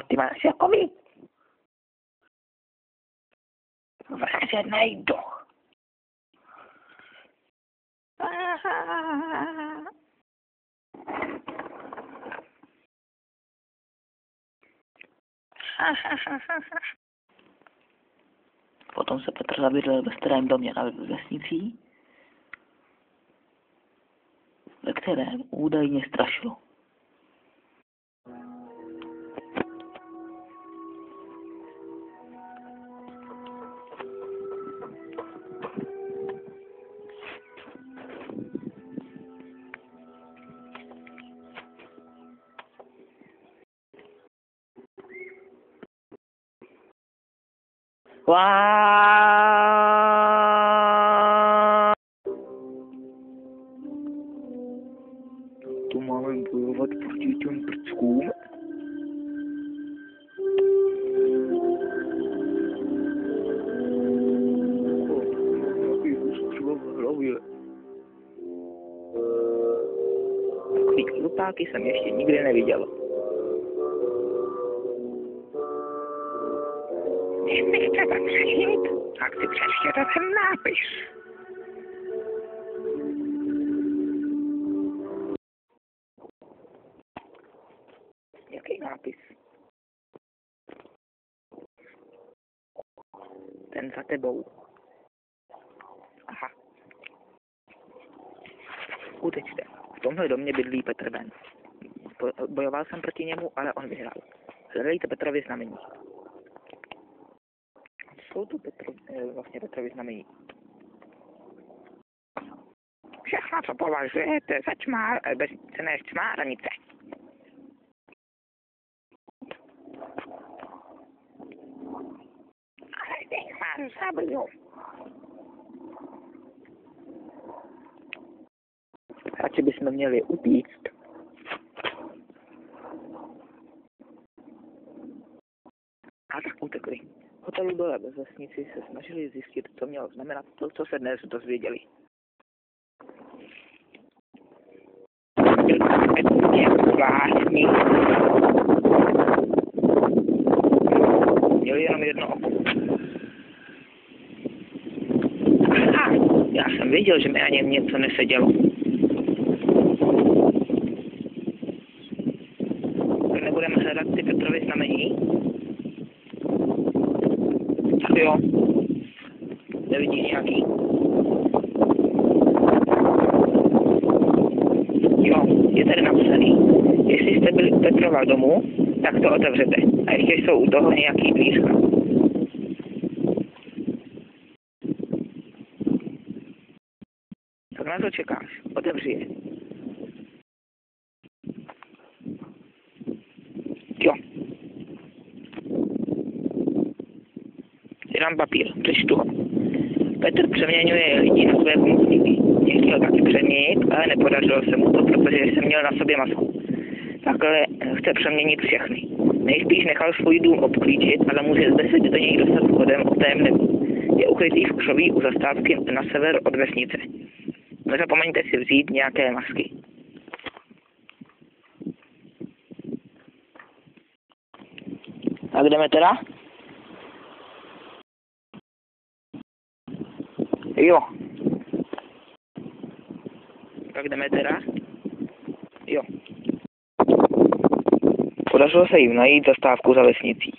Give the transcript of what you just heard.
Ty máš jako vy. Vraženej duch. Potom se Petr zabydlel ve starém domě na vesnicí, ve kterém údajně strašilo. Tu máme bojovat proti těm prckům. Nějaký kus třeba v hlavě. Takový klupáky jsem ještě nikdy neviděl. Když mi chcete přijít, tak si přečtěte ten nápis. Jaký nápis? Ten za tebou. Aha. Utečte. V tomhle domě bydlí Petr Ben. Bojoval jsem proti němu, ale on vyhrál. Hledejte Petrovi znamení. Jsou tu vlastně Petrovi znamení. Všechno, co považujete za bezcenné čmáranice. Ale těch vás zabiju. Radši bychom měli utíct. A tak utekli. V hotelu dole ve vesnici se snažili zjistit, co mělo znamenat to, co se dnes dozvěděli. Měli jenom jedno oko. Aha, já jsem věděl, že mi na něm něco nesedělo. Tak nebudeme hledat ty Petrovy znamení? Tak jo. Nevidíš nějaký? Jo, je tady napsaný. Jestli jste byli u Petrova domu, tak to otevřete. A ještě jsou u toho nějaký dvířka. Tak na to čekáš. Otevři je. Jo. Je tam papír. Přečtu ho. Petr přeměňuje lidi na své pomocníky. Mě chtěl taky přeměnit, ale nepodařilo se mu to, protože jsem měl na sobě masku. Takhle chce přeměnit všechny. Nejspíš nechal svůj dům obklíčit, ale může zde se do něj dostat vchodem o tém nebu. Je ukrytý v křoví u zastávky na sever od vesnice. Nezapomeňte si vzít nějaké masky. Tak jdeme teda? Jo. Tak jdeme teda? Jo. Podařilo se jim najít zastávku za vesnicí.